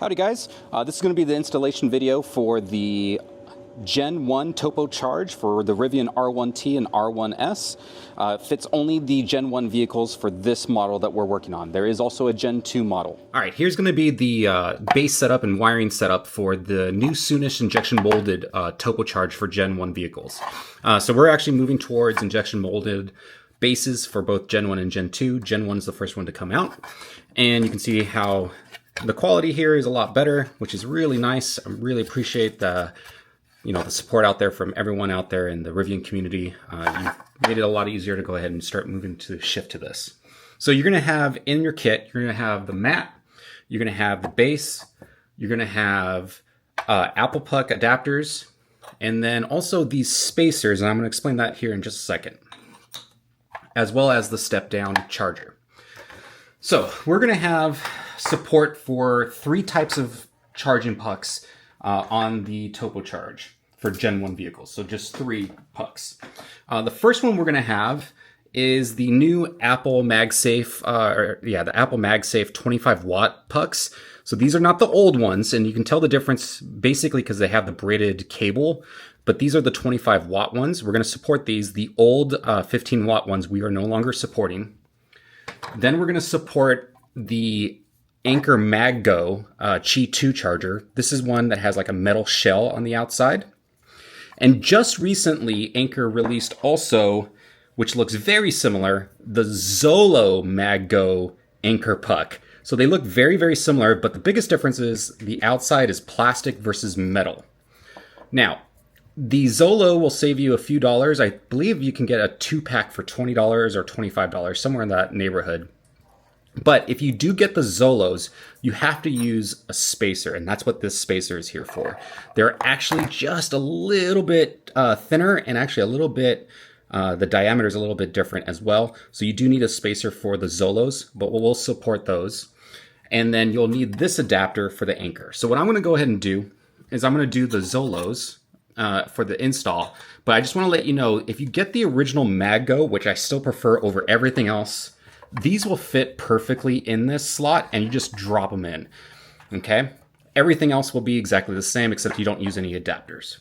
Howdy guys, this is going to be the installation video for the Gen 1 TopoCharge for the Rivian R1T and R1S. Fits only the Gen 1 vehicles for this model that we're working on. There is also a Gen 2 model. All right, here's going to be the base setup and wiring setup for the new soonish injection molded TopoCharge for Gen 1 vehicles. So we're actually moving towards injection molded bases for both Gen 1 and Gen 2. Gen 1 is the first one to come out. And you can see how the quality here is a lot better, which is really nice. I really appreciate the support out there from everyone out there in the Rivian community. You've made it a lot easier to go ahead and start moving to shift to this. So you're going to have in your kit, you're going to have the mat, you're going to have the base, you're going to have Apple puck adapters, and then also these spacers, and I'm going to explain that here in just a second, as well as the step down charger. So we're going to have support for 3 types of charging pucks on the TopoCharge for Gen 1 vehicles. So just 3 pucks. The first one we're going to have is the new Apple MagSafe, the Apple MagSafe 25 watt pucks. So these are not the old ones, and you can tell the difference basically because they have the braided cable, but these are the 25 watt ones. We're going to support these. The old 15 watt ones we are no longer supporting. Then we're going to support the Anker MagGo Qi 2 charger. This is one that has like a metal shell on the outside. And just recently, Anker released also, which looks very similar, the Zolo MagGo Anker puck. So they look very, very similar, but the biggest difference is the outside is plastic versus metal. Now, the Zolo will save you a few dollars. I believe you can get a 2-pack for $20 or $25, somewhere in that neighborhood. But if you do get the Zolos, you have to use a spacer, and that's what this spacer is here for. They're actually just a little bit thinner, and actually a little bit, the diameter is a little bit different as well. So you do need a spacer for the Zolos, but we'll support those. And then you'll need this adapter for the Anker. So what I'm going to go ahead and do is I'm going to do the Zolos for the install. But I just want to let you know, if you get the original MagGo, which I still prefer over everything else, these will fit perfectly in this slot, and you just drop them in, okay? Everything else will be exactly the same, except you don't use any adapters.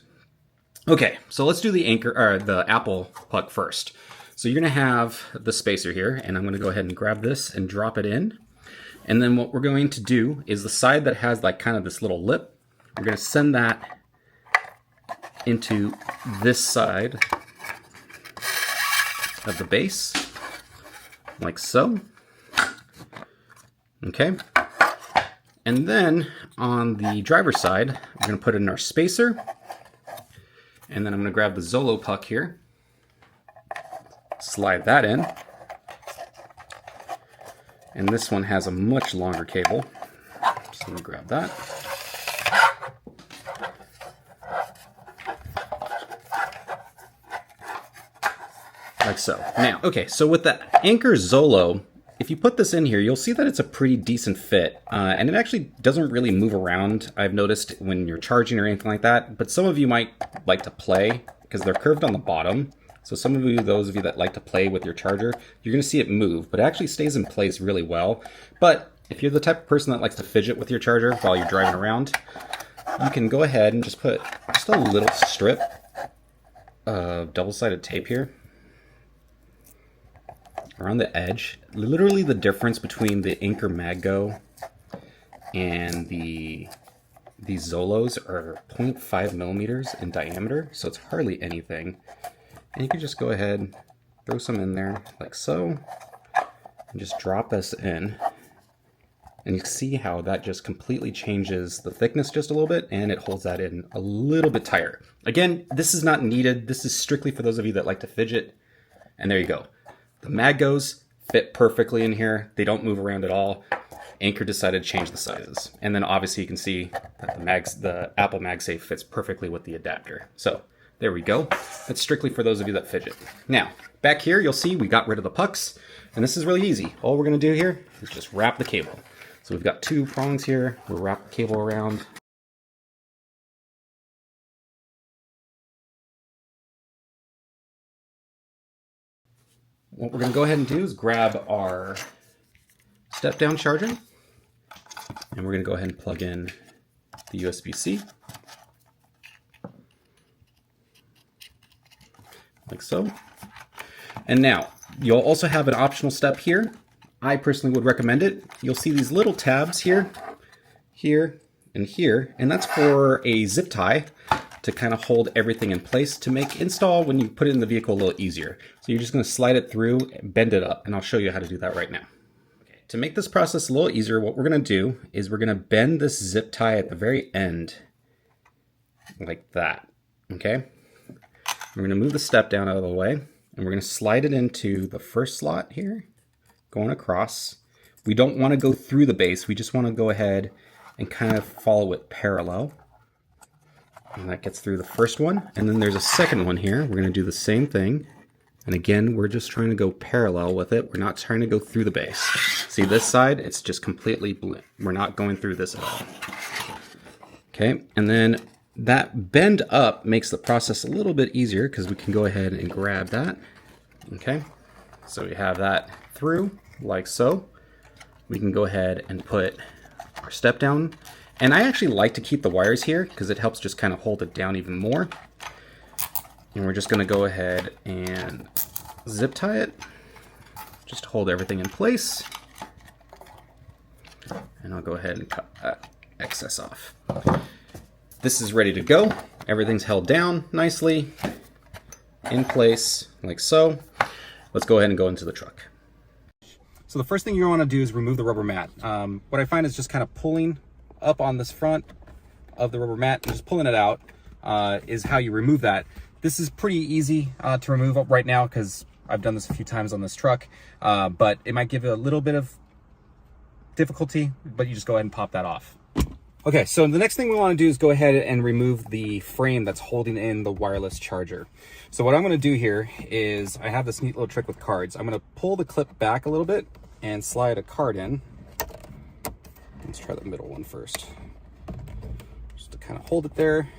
Okay, so let's do the Apple puck first. So you're gonna have the spacer here, and I'm gonna go ahead and grab this and drop it in. And then what we're going to do is the side that has like kind of this little lip, we're gonna send that into this side of the base, like so. Okay. And then on the driver's side, we're going to put in our spacer. And then I'm going to grab the Zolo puck here. Slide that in. And this one has a much longer cable. So I'm going to grab that. Like so. Now, okay, so with the Anker Zolo, if you put this in here, you'll see that it's a pretty decent fit. And it actually doesn't really move around, I've noticed, when you're charging or anything like that. But some of you might like to play, because they're curved on the bottom. So some of you, those of you that like to play with your charger, you're going to see it move, but it actually stays in place really well. But if you're the type of person that likes to fidget with your charger while you're driving around, you can go ahead and just put just a little strip of double-sided tape here around the edge. Literally the difference between the Anker MagGo and these Zolos are 0.5 millimeters in diameter, so it's hardly anything. And you can just go ahead, throw some in there like so, and just drop this in. And you see how that just completely changes the thickness just a little bit, and it holds that in a little bit tighter. Again, this is not needed. This is strictly for those of you that like to fidget. And there you go. The MagGos fit perfectly in here. They don't move around at all. Anker decided to change the sizes. And then obviously you can see that the Apple MagSafe fits perfectly with the adapter. So there we go. That's strictly for those of you that fidget. Now, back here you'll see we got rid of the pucks. And this is really easy. All we're going to do here is just wrap the cable. So we've got 2 prongs here. We'll wrap the cable around. What we're going to go ahead and do is grab our step-down charger, And we're going to go ahead and plug in the USB-C. Like so. And now, you'll also have an optional step here. I personally would recommend it. You'll see these little tabs here, here, and here, and that's for a zip tie to kind of hold everything in place to make install when you put it in the vehicle a little easier. So you're just going to slide it through, bend it up, and I'll show you how to do that right now. Okay, to make this process a little easier, what we're going to do is we're going to bend this zip tie at the very end, like that, okay? We're going to move the step down out of the way, and we're going to slide it into the first slot here, going across. We don't want to go through the base, we just want to go ahead and kind of follow it parallel. And that gets through the first one. And then there's a second one here. We're going to do the same thing. And again, we're just trying to go parallel with it. We're not trying to go through the base. See this side? It's just completely blue. We're not going through this at all. Okay, and then that bend up makes the process a little bit easier because we can go ahead and grab that. Okay, so we have that through like so. We can go ahead and put our step down. And I actually like to keep the wires here because it helps just kind of hold it down even more. And we're just going to go ahead and zip tie it, just to hold everything in place. And I'll go ahead and cut that excess off. This is ready to go. Everything's held down nicely, in place, like so. Let's go ahead and go into the truck. So the first thing you want to do is remove the rubber mat. What I find is just kind of pulling up on this front of the rubber mat and just pulling it out is how you remove that. This is pretty easy to remove up right now because I've done this a few times on this truck, but it might give you a little bit of difficulty, but you just go ahead and pop that off. Okay, so the next thing we want to do is go ahead and remove the frame that's holding in the wireless charger. So what I'm going to do here is I have this neat little trick with cards. I'm going to pull the clip back a little bit and slide a card in. Let's try the middle one first, just to kind of hold it there.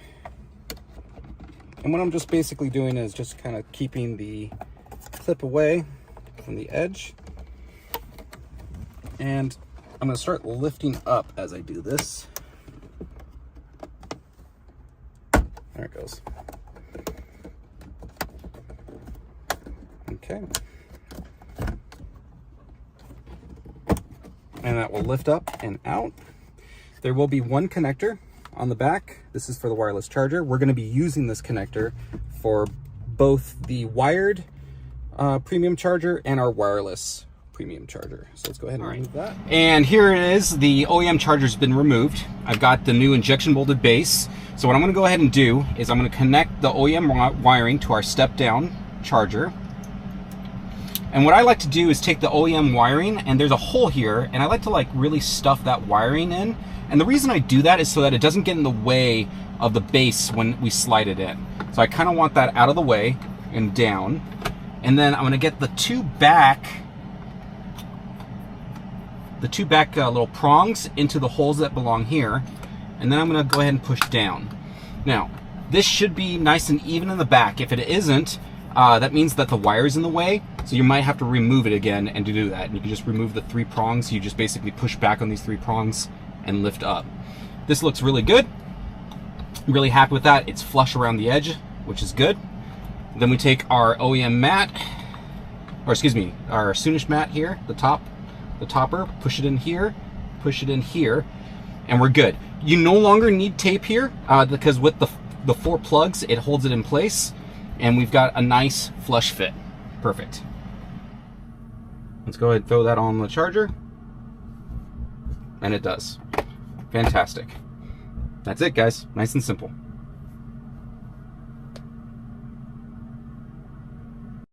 And what I'm just basically doing is just kind of keeping the clip away from the edge. And I'm going to start lifting up as I do this. There it goes. Okay. And that will lift up and out. There will be one connector on the back. This is for the wireless charger. We're going to be using this connector for both the wired premium charger and our wireless premium charger. So let's go ahead and remove that. And here it is. The OEM charger's been removed. I've got the new injection molded base. So what I'm going to go ahead and do is I'm going to connect the OEM wiring to our step down charger. And what I like to do is take the OEM wiring, and there's a hole here, and I like to like really stuff that wiring in. And the reason I do that is so that it doesn't get in the way of the base when we slide it in. So I kind of want that out of the way and down. And then I'm going to get the two back little prongs into the holes that belong here. And then I'm going to go ahead and push down. Now, this should be nice and even in the back. If it isn't, that means that the wire's in the way, so you might have to remove it again and to do that. And you can just remove the three prongs. You just basically push back on these three prongs and lift up. This looks really good. I'm really happy with that. It's flush around the edge, which is good. Then we take our OEM mat, or excuse me, our Soonish mat here, the topper, push it in here, and we're good. You no longer need tape here because with the four plugs, it holds it in place. And we've got a nice flush fit. Perfect. Let's go ahead and throw that on the charger. And it does. Fantastic. That's it, guys. Nice and simple.